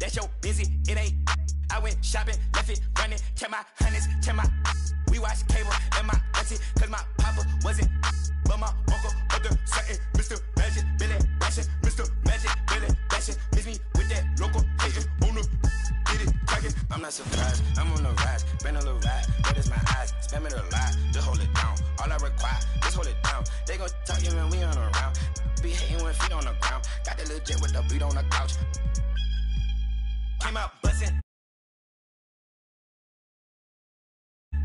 That's your busy, it ain't. I went shopping, left it running, check my hundreds, check my. We watch cable and my auntie, cause my papa wasn't. But my uncle, other certain, Mr. Magic, Billy Bashing, Mr. Magic, Billy Bashing. Miss me with that local hating on the. Get it, cracking. I'm not surprised, I'm on the rise, been a little ride, but it's my eyes, spam it a lot, just hold it down. All I require, just hold it down. They gon' talk you when we on around. Be hating with feet on the ground. Got the legit with the beat on the couch. Came out buzzing.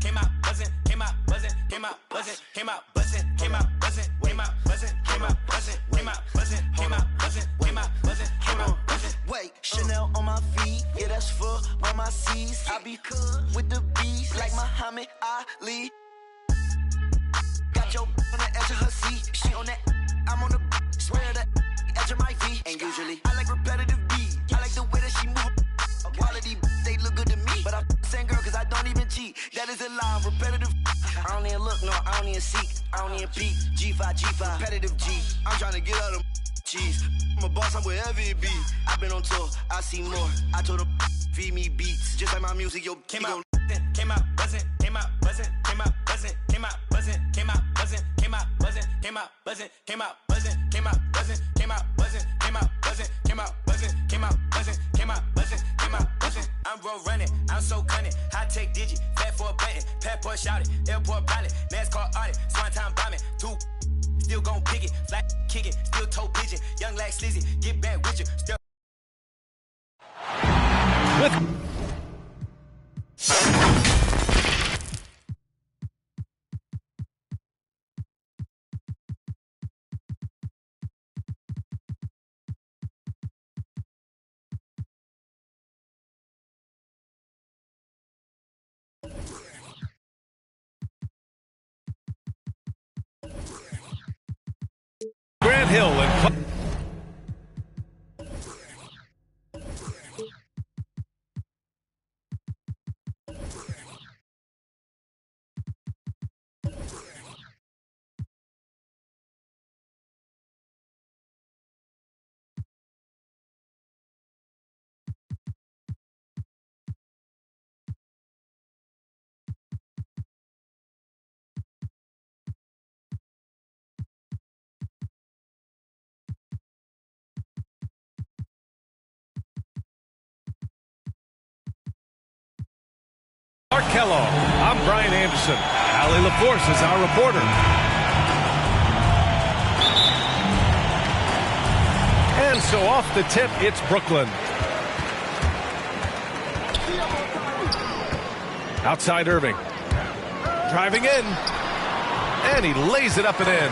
Came out buzzing, came out buzzing, came out buzzing, came out buzzing, came out buzzing, came out buzzing, came out buzzing, came out buzzing, came out buzzing, came out buzzing, came out buzzing. Wait, Chanel on my feet, yeah, that's for all my C's. I be cool with the beast, like Muhammad Ali. Got your on the edge of her seat, she on that, I'm on the swear the edge of my V. And usually, I like repetitive beat, I like the way that she move. Quality, they look good to me, but I'm same girl cause I don't even cheat. That is a lie, repetitive. I don't even look, no, I don't even seek, I don't even peek. G5, repetitive G. I'm trying to get out of cheese. I'm a boss, I'm wherever it be. I've been on tour, I see more. I told her, feed me beats, just like my music, yo. Came out buzzing, came out buzzing, came out buzzing, came out buzzing, came out buzzing, came out buzzing, came out buzzing, came out buzzing, came out buzzing, came out buzzing, came out buzzing, came out buzzing, came out buzzing, came out buzzing, came out buzzing, came out buzzing. I'm road running, I'm so cunning. High tech digit, fat for a button, passport shouted, airport pilot, NASCAR audit, swan time bombing, two. Still gon' pick it, flat kick it, still toe pigeon, young like sleazy, get back with you, still. Grant Hill and Mark Kellogg. I'm Brian Anderson. Allie LaForce is our reporter. And so off the tip, it's Brooklyn. Outside Irving. Driving in. And he lays it up and in.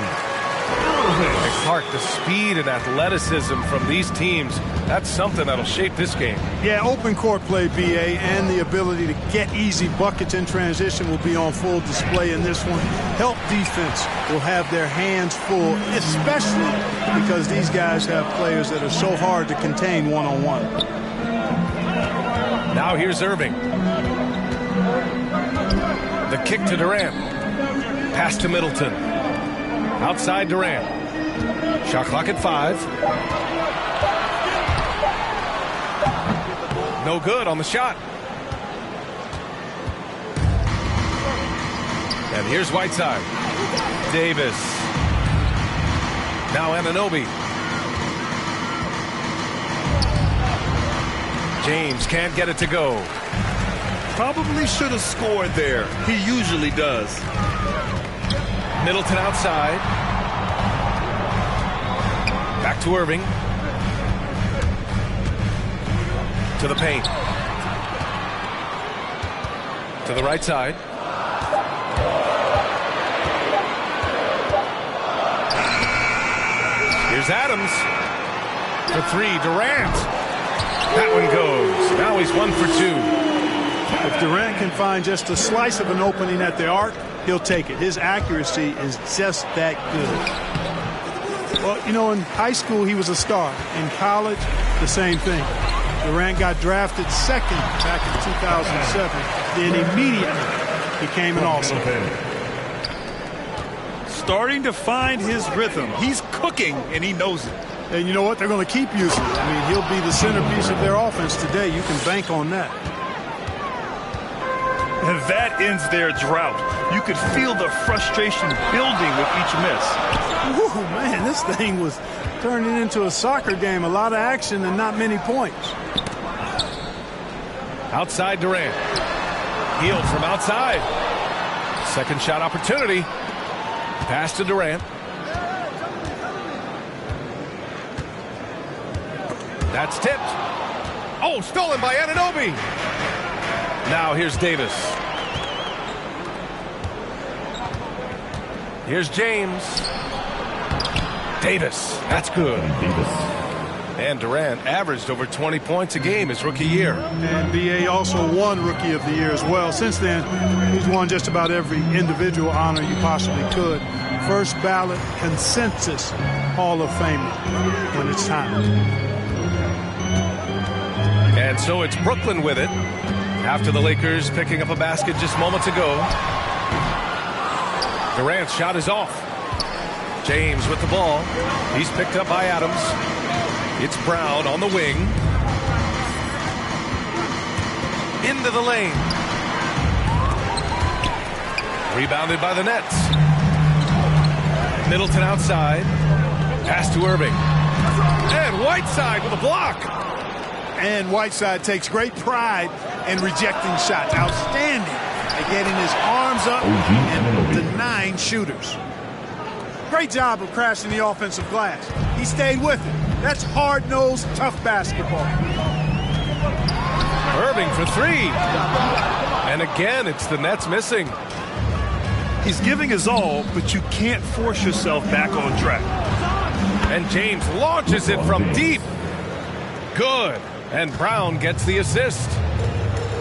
Clark, the speed and athleticism from these teams, that's something that'll shape this game. Yeah, open court play, BA, and the ability to get easy buckets in transition will be on full display in this one. Help defense will have their hands full, especially because these guys have players that are so hard to contain one-on-one. Now here's Irving. The kick to Durant. Pass to Middleton. Outside Durant. Shot clock at 5. No good on the shot. And here's Whiteside. Davis. Now Anunoby. James can't get it to go. Probably should have scored there. He usually does. Middleton outside. Back to Irving. To the paint. To the right side. Here's Adams. For 3, Durant. That one goes. Now he's 1 for 2. If Durant can find just a slice of an opening at the arc, he'll take it. His accuracy is just that good. Well, you know, in high school, he was a star. In college, the same thing. Durant got drafted second back in 2007. Then immediately became an all-star. Starting to find his rhythm. He's cooking, and he knows it. And you know what? They're going to keep using it. I mean, he'll be the centerpiece of their offense today. You can bank on that. And that ends their drought. You could feel the frustration building with each miss. Ooh, man, this thing was turning into a soccer game. A lot of action and not many points. Outside Durant. Healed from outside. Second shot opportunity. Pass to Durant. That's tipped. Oh, stolen by Anunoby. Now here's Davis. Here's James. Davis. That's good. And Durant averaged over 20 points a game his rookie year. And B.A. also won Rookie of the Year as well. Since then, he's won just about every individual honor you possibly could. First ballot consensus Hall of Famer when it's time. And so it's Brooklyn with it. After the Lakers picking up a basket just moments ago. Durant's shot is off. James with the ball. He's picked up by Adams. It's Brown on the wing. Into the lane. Rebounded by the Nets. Middleton outside. Pass to Irving. And Whiteside with a block. And Whiteside takes great pride in rejecting shots. Outstanding at getting his arms up and denying shooters. Great job of crashing the offensive glass. He stayed with it. That's hard-nosed, tough basketball. Irving for three. And again, it's the Nets missing. He's giving his all, but you can't force yourself back on track. And James launches it from deep. Good. And Brown gets the assist.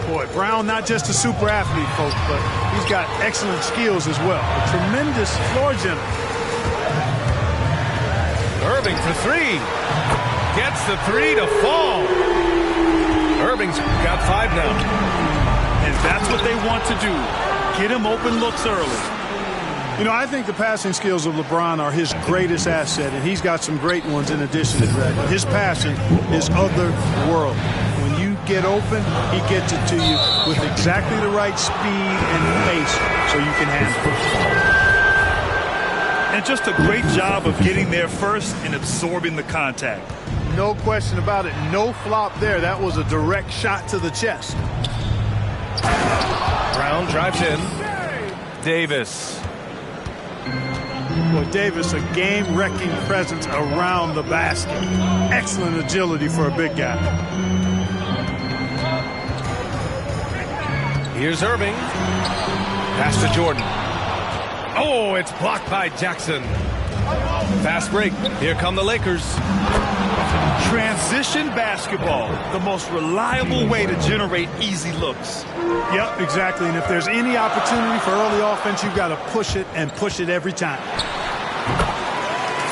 Boy, Brown not just a super athlete, folks, but he's got excellent skills as well. A tremendous floor general. Irving for three. Gets the three to fall. Irving's got five now. And that's what they want to do. Get him open looks early. You know, I think the passing skills of LeBron are his greatest asset, and he's got some great ones in addition to that. But his passing is otherworldly. When you get open, he gets it to you with exactly the right speed and pace so you can handle it. And just a great job of getting there first and absorbing the contact. No question about it. No flop there. That was a direct shot to the chest. Brown drives in. Davis. Boy, Davis, a game-wrecking presence around the basket. Excellent agility for a big guy. Here's Irving. Pass to Jordan. Oh, it's blocked by Jackson. Fast break. Here come the Lakers. Transition basketball, the most reliable way to generate easy looks. Yep, exactly. And if there's any opportunity for early offense, you've got to push it and push it every time.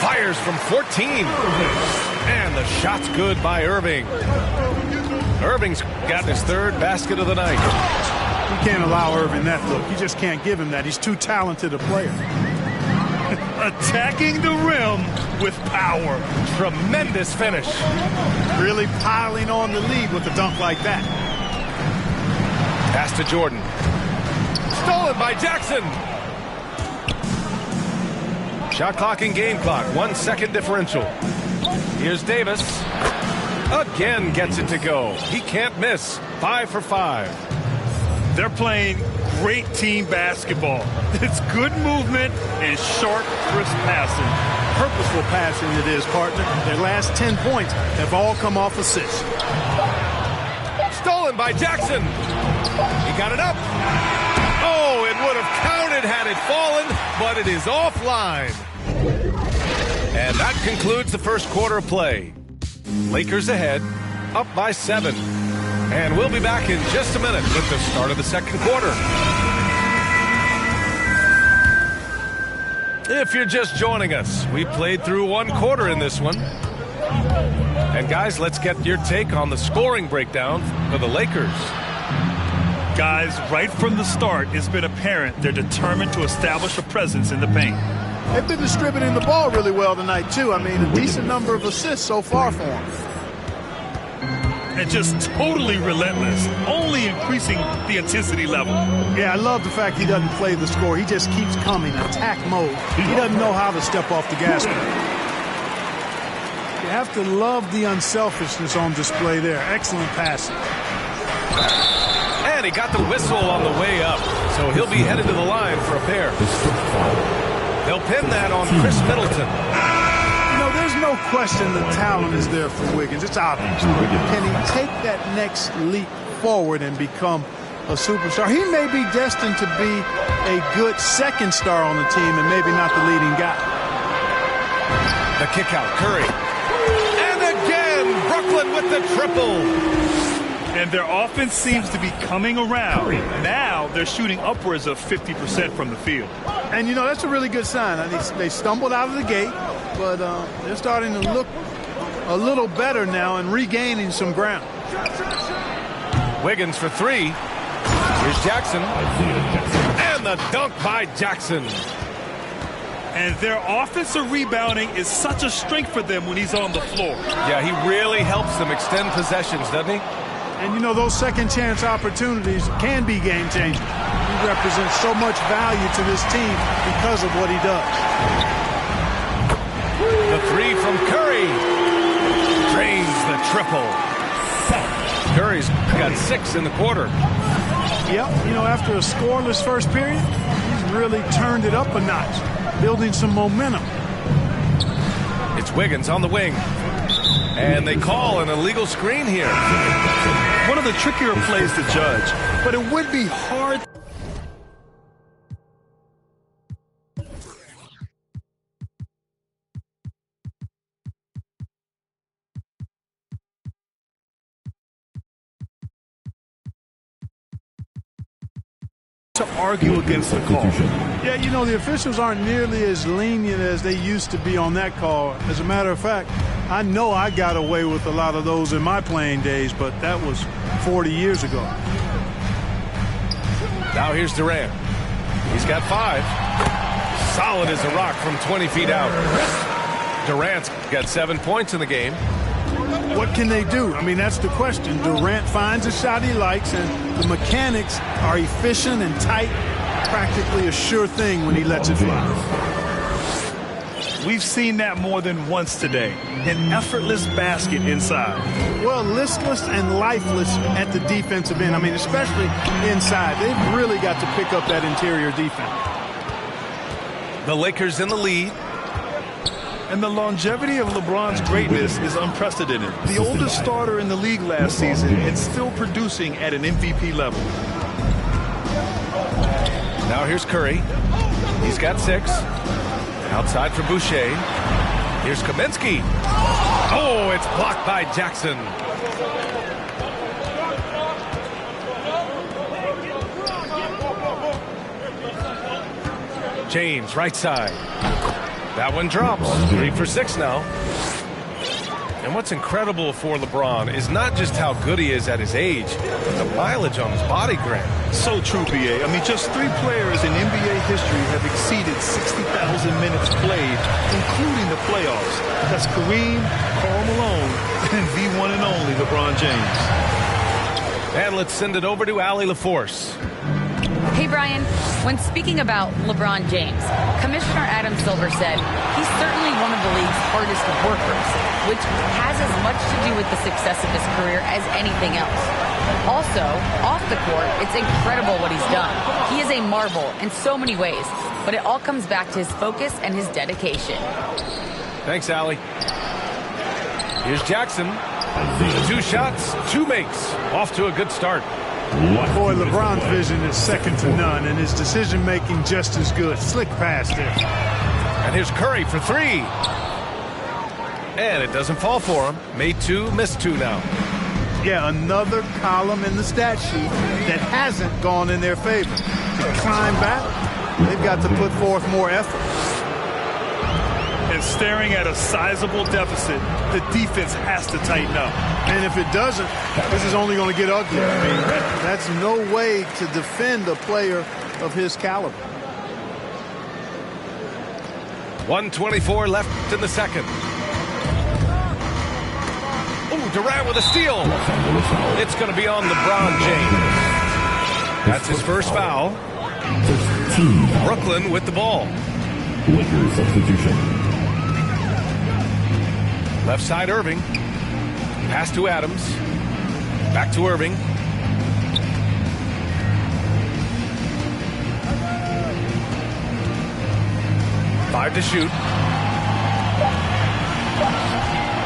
Fires from 14. And the shot's good by Irving. Irving's got his third basket of the night. You can't allow Irving that look. You just can't give him that. He's too talented a player. Attacking the rim with power. Tremendous finish. Really piling on the lead with a dunk like that. Pass to Jordan. Stolen by Jackson. Shot clock and game clock. 1 second differential. Here's Davis. Again gets it to go. He can't miss. 5 for 5. They're playing great team basketball. It's good movement and sharp, crisp passing. Purposeful passing it is, partner. Their last 10 points have all come off assists. Stolen by Jackson. He got it up. Oh, it would have counted had it fallen, but it is offline. And that concludes the first quarter of play. Lakers ahead, up by 7. And we'll be back in just a minute with the start of the second quarter. If you're just joining us, we played through 1 quarter in this one. And guys, let's get your take on the scoring breakdown for the Lakers. Guys, right from the start, it's been apparent they're determined to establish a presence in the paint. They've been distributing the ball really well tonight, too. I mean, a decent number of assists so far for them. And just totally relentless, only increasing the intensity level. Yeah, I love the fact he doesn't play the score. He just keeps coming, attack mode. He doesn't know how to step off the gas pedal. You have to love the unselfishness on display there. Excellent passing. And he got the whistle on the way up, so he'll be headed to the line for a pair. They'll pin that on Chris Middleton. You know, there's no question the talent is there for Wiggins. It's obvious. Can he take that next leap forward and become a superstar? He may be destined to be a good second star on the team and maybe not the leading guy. The kick out, Curry. And again, Brooklyn with the triple. And their offense seems to be coming around. Now they're shooting upwards of 50% from the field. And, you know, that's a really good sign. They stumbled out of the gate, but they're starting to look a little better now and regaining some ground. Wiggins for three. Here's Jackson. And the dunk by Jackson. And their offensive rebounding is such a strength for them when he's on the floor. Yeah, he really helps them extend possessions, doesn't he? And, you know, those second chance opportunities can be game changing. He represents so much value to this team because of what he does. The three from Curry. Drains the triple. Curry's got 6 in the quarter. Yep, you know, after a scoreless first period, he's really turned it up a notch, building some momentum. It's Wiggins on the wing. And they call an illegal screen here. One of the trickier plays to judge, but it would be hard. To argue against the call. Yeah, you know, the officials aren't nearly as lenient as they used to be on that call. As a matter of fact, I know I got away with a lot of those in my playing days, but that was 40 years ago. Now here's Durant. He's got 5. Solid as a rock from 20 feet out. Durant's got 7 points in the game. What can they do? I mean, that's the question. Durant finds a shot he likes, and the mechanics are efficient and tight. Practically a sure thing when he lets it fly. We've seen that more than once today. An effortless basket inside. Well, listless and lifeless at the defensive end. I mean, especially inside. They've really got to pick up that interior defense. The Lakers in the lead. And the longevity of LeBron's greatness is unprecedented. The oldest starter in the league last season and still producing at an MVP level. Now here's Curry. He's got 6. Outside for Boucher. Here's Kaminsky. Oh, it's blocked by Jackson. James, right side. That one drops. 3 for 6 now. And what's incredible for LeBron is not just how good he is at his age, but the mileage on his body grant. So true, BA. I mean, just 3 players in NBA history have exceeded 60,000 minutes played, including the playoffs. That's Kareem, Karl Malone, and the one and only LeBron James. And let's send it over to Allie LaForce. Hey, Brian, when speaking about LeBron James, Commissioner Adam Silver said he's certainly one of the league's hardest workers, which has as much to do with the success of his career as anything else. Also, off the court, it's incredible what he's done. He is a marvel in so many ways, but it all comes back to his focus and his dedication. Thanks, Allie. Here's Jackson. 2 shots, 2 makes. Off to a good start. Boy, LeBron's vision is second to none, and his decision-making just as good. Slick pass there. And here's Curry for 3. And it doesn't fall for him. Made 2, missed 2 now. Yeah, another column in the stat sheet that hasn't gone in their favor. To climb back, they've got to put forth more effort. And staring at a sizable deficit, the defense has to tighten up. And if it doesn't, this is only going to get ugly. I mean, that's no way to defend a player of his caliber. 1:24 left in the second. Oh, Durant with a steal. It's going to be on LeBron James. That's his first foul. Brooklyn with the ball. Lakers substitution. Left side, Irving. Pass to Adams. Back to Irving. Five to shoot.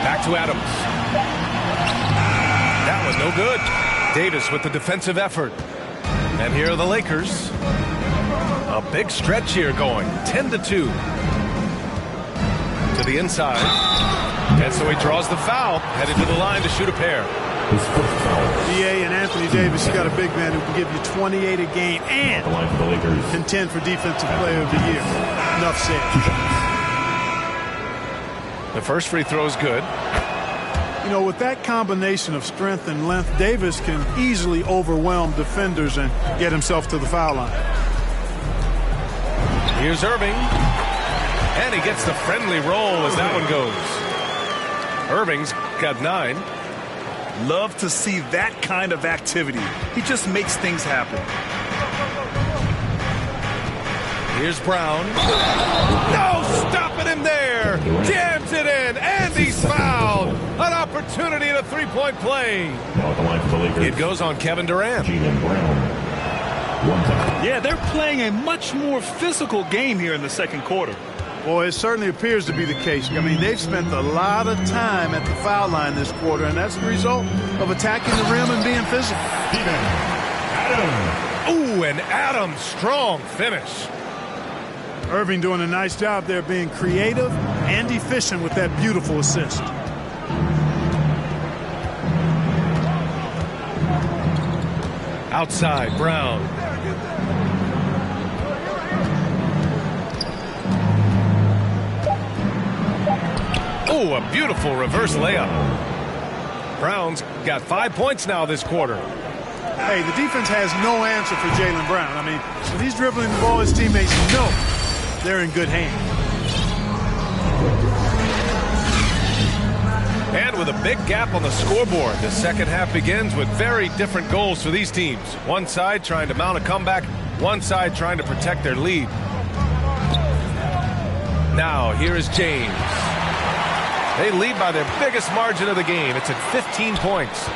Back to Adams. That was no good. Davis with the defensive effort. And here are the Lakers. A big stretch here going. 10-2. To the inside. And so he draws the foul. Headed to the line to shoot a pair. DA and Anthony Davis, you got a big man who can give you 28 a game and contend for Defensive Player of the Year. Enough said. The first free throw is good. You know, with that combination of strength and length, Davis can easily overwhelm defenders and get himself to the foul line. Here's Irving. And he gets the friendly roll as that one goes. Irving's got 9. Love to see that kind of activity. He just makes things happen. Here's Brown. No, stopping him there. Jams it in, and he's fouled. An opportunity in a three-point play. Now at the line for the Lakers. It goes on Kevin Durant. Yeah, they're playing a much more physical game here in the second quarter. Boy, it certainly appears to be the case. I mean, they've spent a lot of time at the foul line this quarter, and that's the result of attacking the rim and being physical. Ooh, and Adams, strong finish. Irving doing a nice job there being creative and efficient with that beautiful assist. Outside, Brown. Oh, a beautiful reverse layup. Brown's got 5 points now this quarter. Hey, the defense has no answer for Jaylen Brown. I mean, when he's dribbling the ball, his teammates know they're in good hands. And with a big gap on the scoreboard, the second half begins with very different goals for these teams. One side trying to mount a comeback, one side trying to protect their lead. Now, here is James. They lead by their biggest margin of the game. It's at 15 points.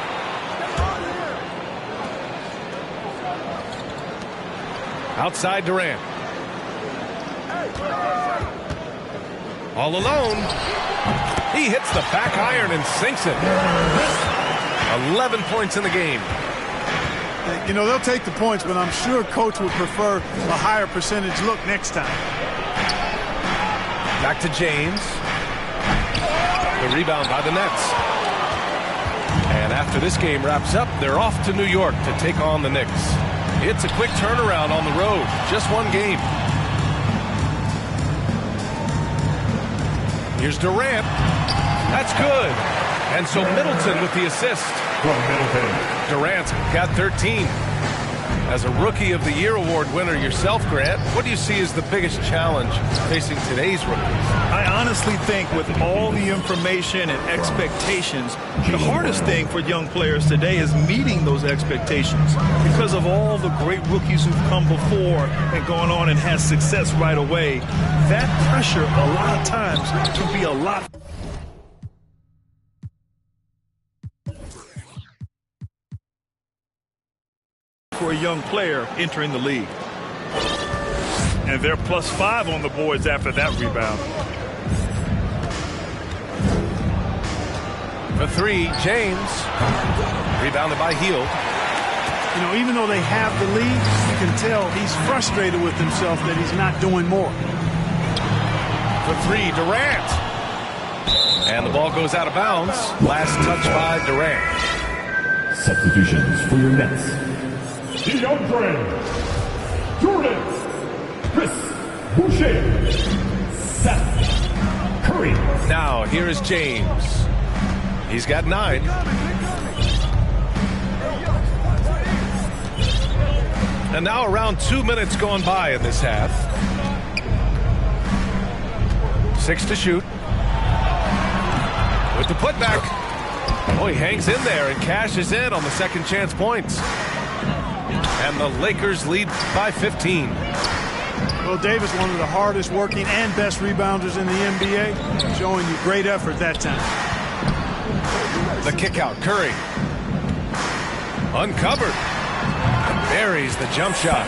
Outside Durant. All alone. He hits the back iron and sinks it. 11 points in the game. You know, they'll take the points, but I'm sure Coach would prefer a higher percentage look next time. Back to James. The rebound by the Nets. And after this game wraps up, they're off to New York to take on the Knicks. It's a quick turnaround on the road. Just one game. Here's Durant. That's good. And so Middleton with the assist. From Middleton. Durant's got 13. As a Rookie of the Year award winner yourself, Grant, what do you see as the biggest challenge facing today's rookies? I honestly think with all the information and expectations, the hardest thing for young players today is meeting those expectations. Because of all the great rookies who've come before and gone on and had success right away, that pressure a lot of times can be a lot. For a young player entering the league. And they're +5 on the boards after that rebound. For three, James. Rebounded by Hield. You know, even though they have the lead, you can tell he's frustrated with himself that he's not doing more. For three, Durant. And the ball goes out of bounds. Last touch by Durant. Substitutions for your Nets. DeAndre Jordan, Chris Boucher, Seth Curry. Now, here is James. He's got 9. And now around 2 minutes gone by in this half. 6 to shoot. With the putback. Oh, he hangs in there and cashes in on the second chance points. And the Lakers lead by 15. Well, Davis, one of the hardest working and best rebounders in the NBA, showing you great effort that time. The kick out, Curry. Uncovered. Buries the jump shot.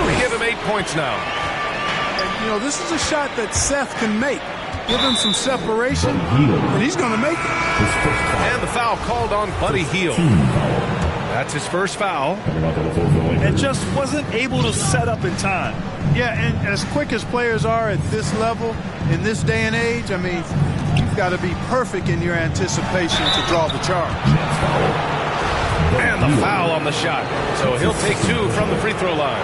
We give him 8 points now. And, you know, this is a shot that Seth can make. Give him some separation, and he's going to make it. And the foul called on Buddy Hield. That's his first foul. And just wasn't able to set up in time. Yeah, and as quick as players are at this level, in this day and age, I mean, you've got to be perfect in your anticipation to draw the charge. And the foul on the shot. So he'll take 2 from the free throw line.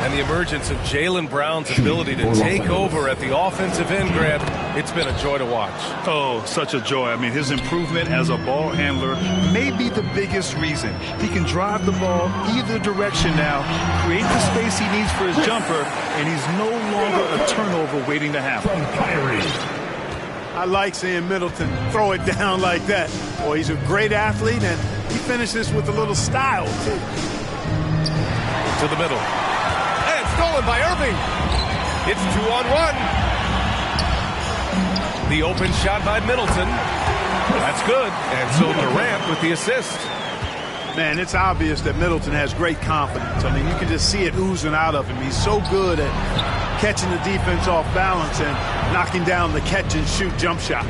And the emergence of Jaylen Brown's ability to take over at the offensive end, Grant, it's been a joy to watch. Oh, such a joy. I mean, his improvement as a ball handler may be the biggest reason. He can drive the ball either direction now, create the space he needs for his jumper, and he's no longer a turnover waiting to happen. I like seeing Middleton throw it down like that. Boy, he's a great athlete, and he finishes with a little style, too. To the middle. Stolen by Irving. It's 2-on-1. The open shot by Middleton. That's good. And so Durant with the assist. Man, it's obvious that Middleton has great confidence. I mean, you can just see it oozing out of him. He's so good at catching the defense off balance and knocking down the catch-and-shoot jump shot.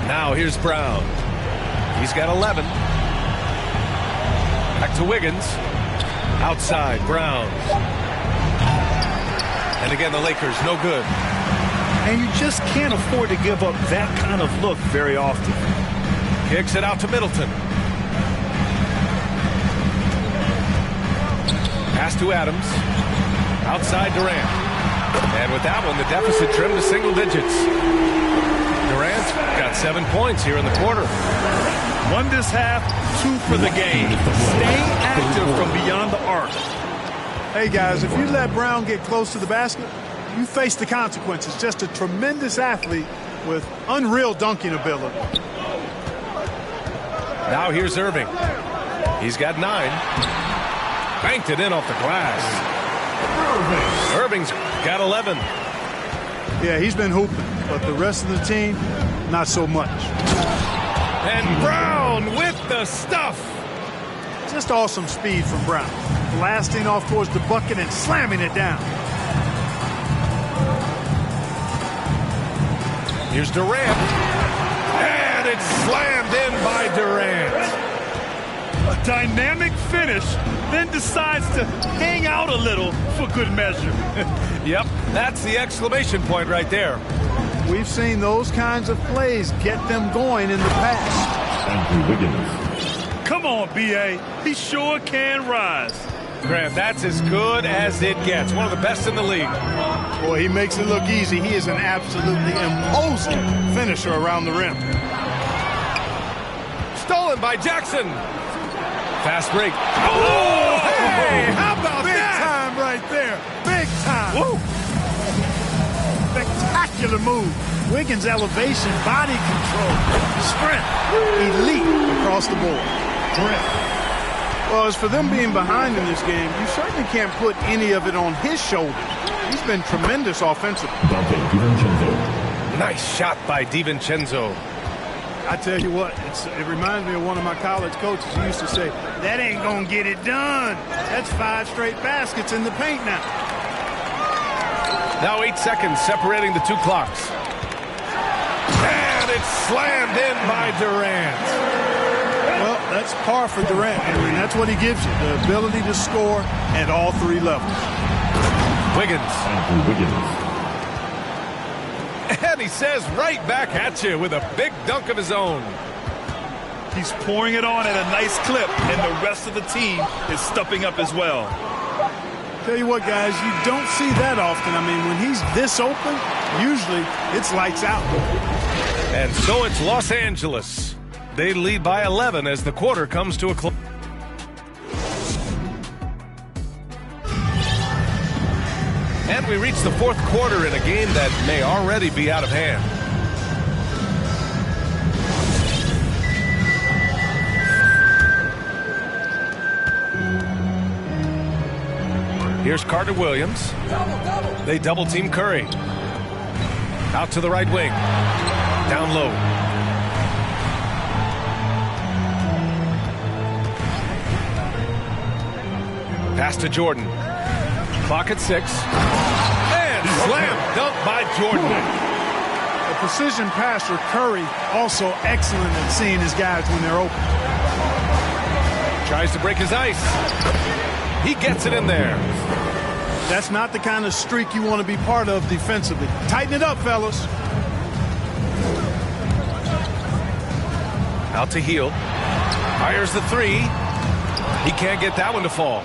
Now here's Brown. He's got 11. Back to Wiggins. Outside, Brown. And again, the Lakers, no good. And you just can't afford to give up that kind of look very often. Kicks it out to Middleton. Pass to Adams. Outside, Durant. And with that one, the deficit trimmed to single digits. Durant got 7 points here in the quarter. 1 this half, 2 for the game. Staying active from beyond the arc. Hey, guys, if you let Brown get close to the basket, you face the consequences. Just a tremendous athlete with unreal dunking ability. Now here's Irving. He's got 9. Banked it in off the glass. Irving's got 11. Yeah, he's been hooping, but the rest of the team, not so much. And Brown with the stuff. Just awesome speed from Brown. Blasting off towards the bucket and slamming it down. Here's Durant. And it's slammed in by Durant. A dynamic finish, then decides to hang out a little for good measure. Yep, that's the exclamation point right there. We've seen those kinds of plays get them going in the past. Andrew Wiggins. Come on, B.A. He sure can rise. Grant, that's as good as it gets. One of the best in the league. Boy, he makes it look easy. He is an absolutely imposing finisher around the rim. Stolen by Jackson. Fast break. Oh, hey, how about Big that? time right there. Big time. Woo. Spectacular move. Wiggins' elevation, body control, strength, elite across the board. Well, as for them being behind in this game, you certainly can't put any of it on his shoulders. He's been tremendous offensively. Nice shot by DiVincenzo. I tell you what, it reminds me of one of my college coaches who used to say, that ain't gonna get it done. That's 5 straight baskets in the paint now. Now 8 seconds separating the 2 clocks. And it's slammed in by Durant. Well, that's par for Durant. I mean, that's what he gives you, the ability to score at all 3 levels. Wiggins. And he says right back at you with a big dunk of his own. He's pouring it on at a nice clip, and the rest of the team is stepping up as well. Tell you what, guys, you don't see that often. I mean, when he's this open, usually it's lights out. And so it's Los Angeles. They lead by 11 as the quarter comes to a close. And we reach the fourth quarter in a game that may already be out of hand. Here's Carter Williams. They double team Curry. Out to the right wing. Down low. Pass to Jordan. Clock at 6. And slam dunk by Jordan. The precision passer, Curry, also excellent at seeing his guys when they're open. Tries to break his ice. He gets it in there. That's not the kind of streak you want to be part of defensively. Tighten it up, fellas. Out to Hield. Fires the 3. He can't get that one to fall.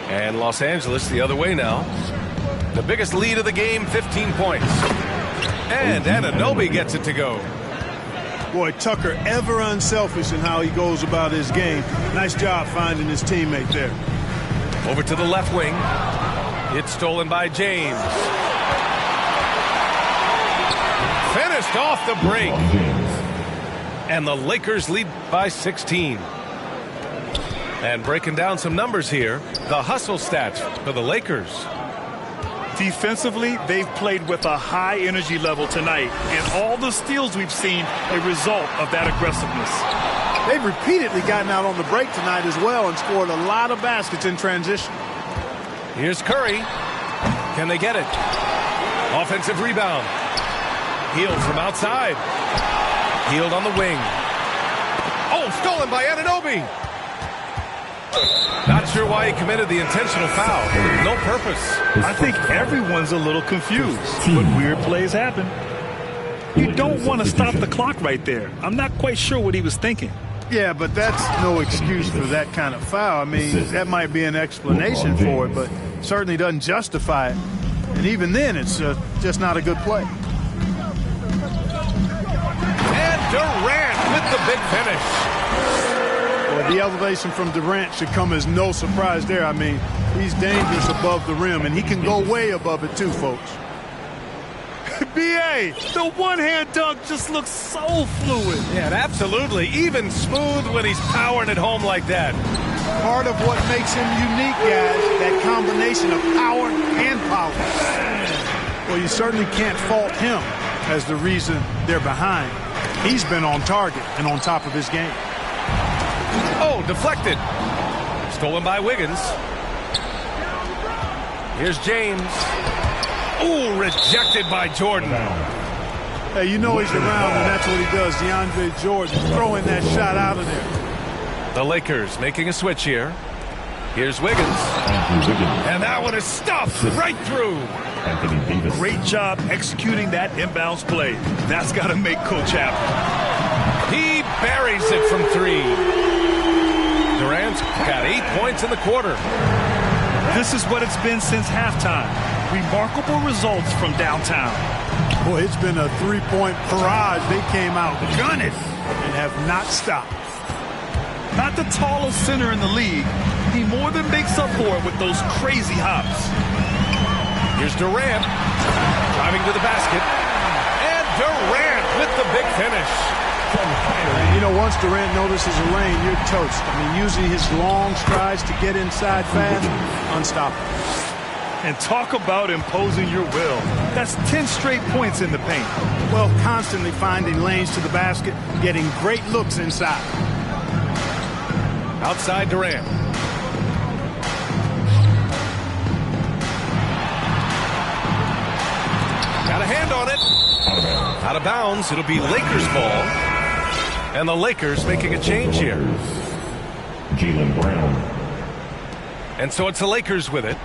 And Los Angeles the other way now. The biggest lead of the game, 15 points. And Anunoby gets it to go. Boy, Tucker ever unselfish in how he goes about his game. Nice job finding his teammate there. Over to the left wing. It's stolen by James. Finished off the break. And the Lakers lead by 16. And breaking down some numbers here, the hustle stats for the Lakers. Defensively, they've played with a high energy level tonight, and all the steals we've seen a result of that aggressiveness. They've repeatedly gotten out on the break tonight as well and scored a lot of baskets in transition. Here's Curry. Can they get it? Offensive rebound. Hield from outside. Hield on the wing. Oh, stolen by Anunoby. Not sure why he committed the intentional foul. No purpose. I think everyone's a little confused, but weird plays happen. You don't want to stop the clock right there. I'm not quite sure what he was thinking. Yeah, but that's no excuse for that kind of foul. I mean, that might be an explanation for it, but certainly doesn't justify it. And even then, it's just not a good play. And Durant with the big finish. Well, the elevation from Durant should come as no surprise there. I mean, he's dangerous above the rim, and he can go way above it too, folks. B.A., the one-hand dunk just looks so fluid. Yeah, absolutely. Even smooth when he's powering it home like that. Part of what makes him unique, guys, that combination of power and power. Well, you certainly can't fault him as the reason they're behind. He's been on target and on top of his game. Oh, deflected. Stolen by Wiggins. Here's James. Ooh, rejected by Jordan. Hey, you know he's around, and that's what he does. DeAndre Jordan throwing that shot out of there. The Lakers making a switch here. Here's Wiggins. And that one is stuffed right through. Great job executing that inbounds play. That's got to make Coach happy. He buries it from 3. Durant's got 8 points in the quarter. This is what it's been since halftime. Remarkable results from downtown. Boy, it's been a three-point barrage. They came out gunning and have not stopped. Not the tallest center in the league. He more than makes up for it with those crazy hops. Here's Durant driving to the basket. And Durant with the big finish. You know, once Durant notices a lane, you're toast. I mean, using his long strides to get inside fast, unstoppable. And talk about imposing your will. That's 10 straight points in the paint. Well, constantly finding lanes to the basket, getting great looks inside. Outside Durant. Got a hand on it. Out of bounds. It'll be Lakers ball. And the Lakers making a change here. Jaylen Brown. And so it's the Lakers with it.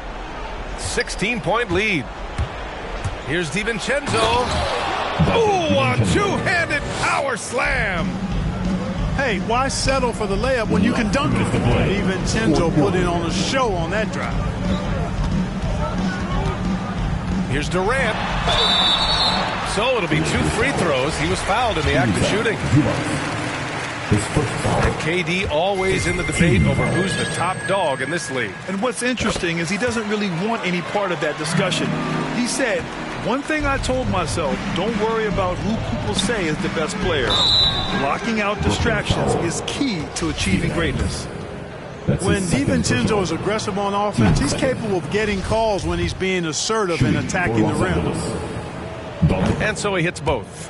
16-point lead. Here's DiVincenzo. Ooh, a two-handed power slam. Hey, why settle for the layup when you can dunk it? DiVincenzo put in on a show on that drive. Here's Durant. So it'll be 2 free throws. He was fouled in the act of shooting. His first foul. And KD always in the debate over who's the top dog in this league. And what's interesting is he doesn't really want any part of that discussion. He said, one thing I told myself, don't worry about who people say is the best player. Blocking out distractions is key to achieving greatness. When DiVincenzo is aggressive on offense, he's capable of getting calls when he's being assertive and attacking the rim. And so he hits both.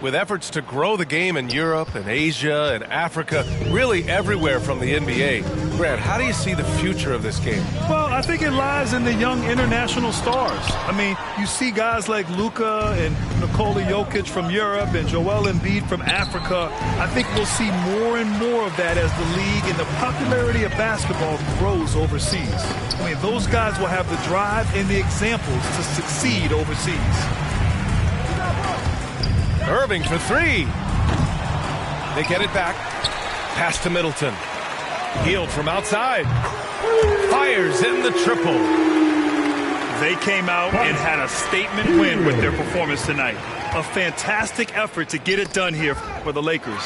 With efforts to grow the game in Europe and Asia and Africa, really everywhere from the NBA. Grant, how do you see the future of this game? Well, I think it lies in the young international stars. I mean, you see guys like Luka and Nikola Jokic from Europe and Joel Embiid from Africa. I think we'll see more and more of that as the league and the popularity of basketball grows overseas. I mean, those guys will have the drive and the examples to succeed overseas. Irving for three. They get it back. Pass to Middleton. Healed from outside. Fires in the triple. They came out and had a statement win with their performance tonight. A fantastic effort to get it done here for the Lakers.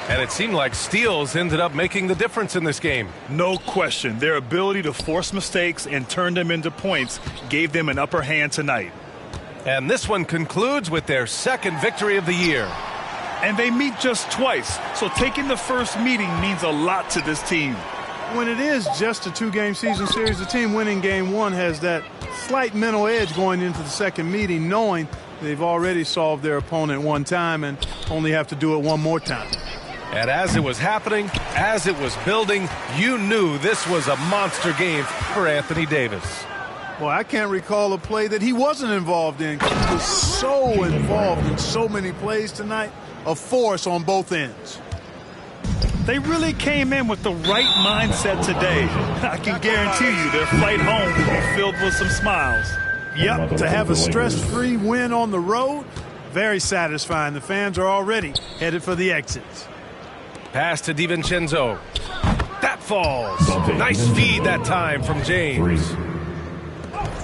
And it seemed like steals ended up making the difference in this game. No question. Their ability to force mistakes and turn them into points gave them an upper hand tonight. And this one concludes with their second victory of the year. And they meet just twice, so taking the first meeting means a lot to this team. When it is just a two-game season series, the team winning game one has that slight mental edge going into the second meeting, knowing they've already solved their opponent one time and only have to do it one more time. And as it was happening, as it was building, you knew this was a monster game for Anthony Davis. Well, I can't recall a play that he wasn't involved in. He was so involved in so many plays tonight, a force on both ends. They really came in with the right mindset today. I can guarantee you their flight home will be filled with some smiles. Yep, to have a stress-free win on the road, very satisfying. The fans are already headed for the exits. Pass to DiVincenzo. That falls. Nice feed that time from James.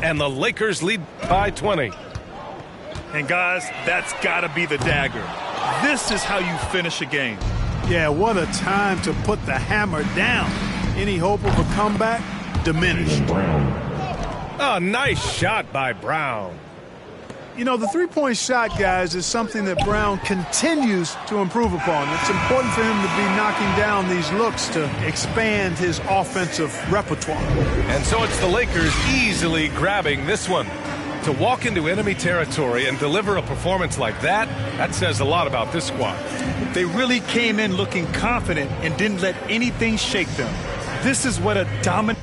And the Lakers lead by 20. And guys, that's got to be the dagger. This is how you finish a game. Yeah, what a time to put the hammer down. Any hope of a comeback diminished. A nice shot by Brown. You know, the three-point shot, guys, is something that Brown continues to improve upon. It's important for him to be knocking down these looks to expand his offensive repertoire. And so it's the Lakers easily grabbing this one. To walk into enemy territory and deliver a performance like that, that says a lot about this squad. They really came in looking confident and didn't let anything shake them. This is what a dominant